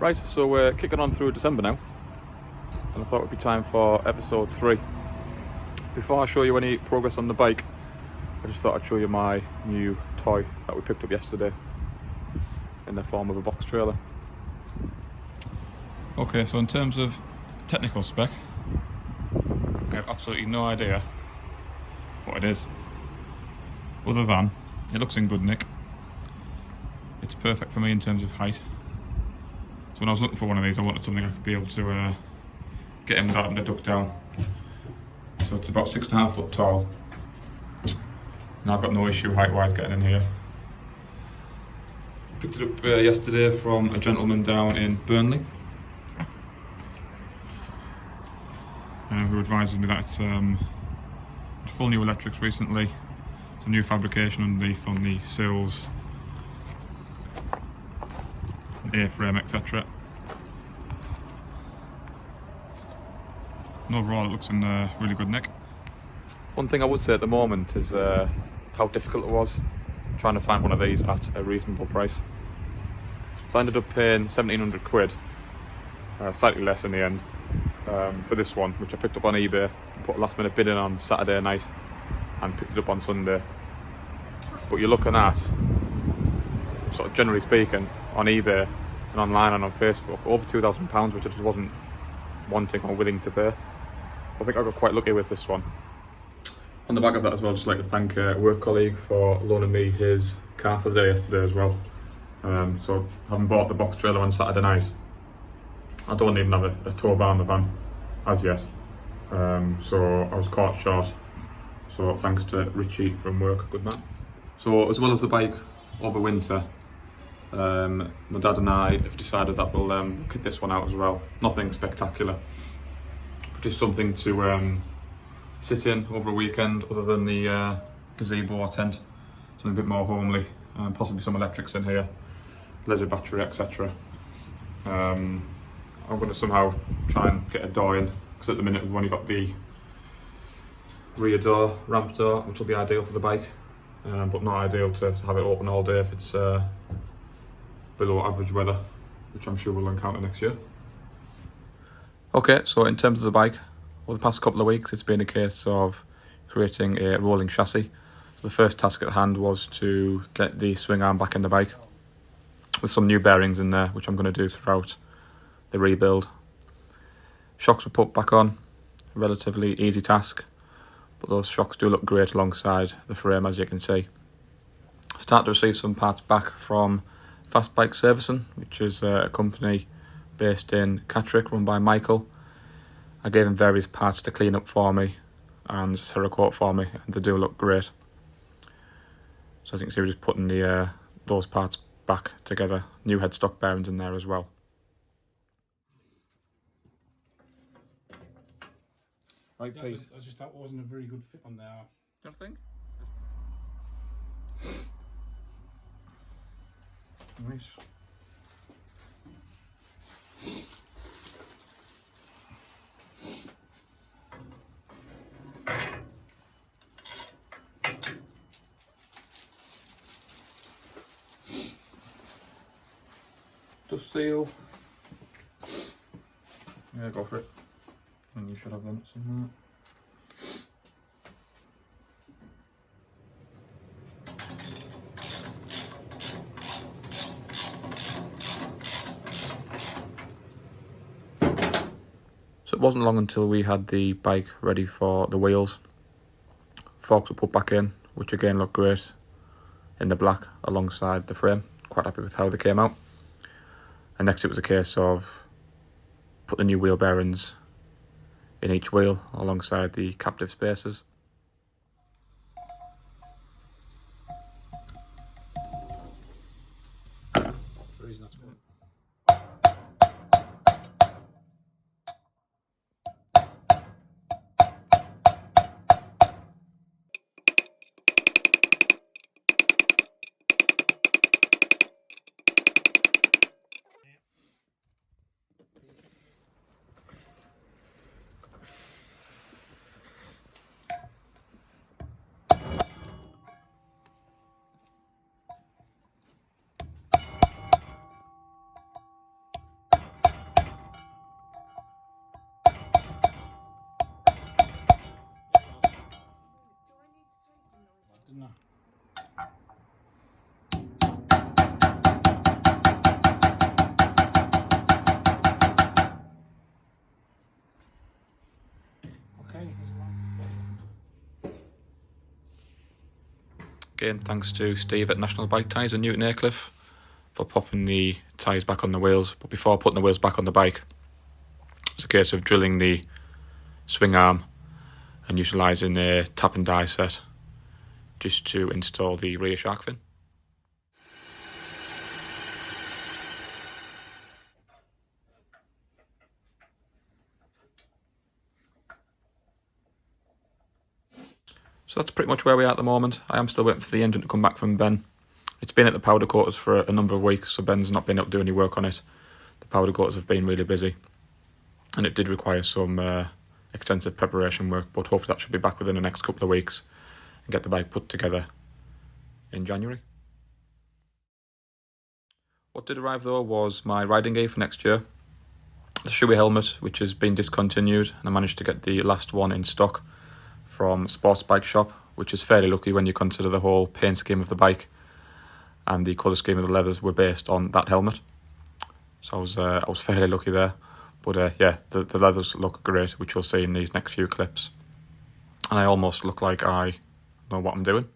Right, so we're kicking on through December now, and I thought it would be time for episode 3. Before I show you any progress on the bike, I just thought I'd show you my new toy that we picked up yesterday in the form of a box trailer. Okay, so in terms of technical spec, I have absolutely no idea what it is, other than it looks in good nick. It's perfect for me in terms of height. So when I was looking for one of these, I wanted something I could be able to get in without having to duck down. So it's about 6.5 foot tall. And I've got no issue height-wise getting in here. Picked it up yesterday from a gentleman down in Burnley, who advises me that it's full new electrics recently. It's a new fabrication underneath on the sills, A-frame, etc. And overall it looks in really good nick. One thing I would say at the moment is how difficult it was trying to find one of these at a reasonable price. So I ended up paying 1,700 quid, slightly less in the end, for this one, which I picked up on eBay, put a last minute bid in on Saturday night and picked it up on Sunday. But you're looking at, sort of generally speaking, on eBay and online and on Facebook, over £2,000, which I just wasn't wanting or willing to pay. I think I got quite lucky with this one. On the back of that as well, I'd just like to thank a work colleague for loaning me his car for the day yesterday as well. So having bought the box trailer on Saturday night, I don't even have a tow bar on the van as yet. So I was caught short. So thanks to Richie from work, good man. So as well as the bike over winter, my dad and I have decided that we'll kit this one out as well. Nothing spectacular, but just something to sit in over a weekend other than the gazebo or tent. Something a bit more homely, possibly some electrics in here, leisure battery, etc. I'm going to somehow try and get a door in, because at the minute we've only got the rear door, ramp door, which will be ideal for the bike, but not ideal to have it open all day if it's below average weather, which I'm sure we'll encounter next year. Okay, so in terms of the bike, over the past couple of weeks it's been a case of creating a rolling chassis. So the first task at hand was to get the swing arm back in the bike with some new bearings in there, which I'm going to do throughout the rebuild. Shocks were put back on, a relatively easy task, but those shocks do look great alongside the frame, as you can see. Start to receive some parts back from Fast Bike Servicing, which is a company based in Catterick run by Michael. I gave him various parts to clean up for me and Cerakote for me, and they do look great. So as you can see, we're just putting those parts back together. New headstock bearings in there as well. Right, yeah, Pete. I just thought it wasn't a very good fit on there. Do you think? Nice. Dust seal. Yeah, go for it. And you should have them somewhere. So it wasn't long until we had the bike ready for the wheels. Forks were put back in, which again look great in the black alongside the frame. Quite happy with how they came out. And next it was a case of put the new wheel bearings in each wheel alongside the captive spacers. The reason that's good. Again, thanks to Steve at National Bike Tyres in Newton Aycliffe for popping the tyres back on the wheels. But before putting the wheels back on the bike, it was a case of drilling the swing arm and utilising a tap and die set just to install the rear shark fin. So that's pretty much where we are at the moment. I am still waiting for the engine to come back from Ben. It's been at the powder coaters for a number of weeks, so Ben's not been able to do any work on it. The powder coaters have been really busy, and it did require some extensive preparation work, but hopefully that should be back within the next couple of weeks and get the bike put together in January. What did arrive though was my riding gear for next year. The Shoei helmet, which has been discontinued, and I managed to get the last one in stock from Sports Bike Shop, which is fairly lucky when you consider the whole paint scheme of the bike and the colour scheme of the leathers were based on that helmet. So I was fairly lucky there. But yeah, the leathers look great, which you'll see in these next few clips. And I almost look like I know what I'm doing.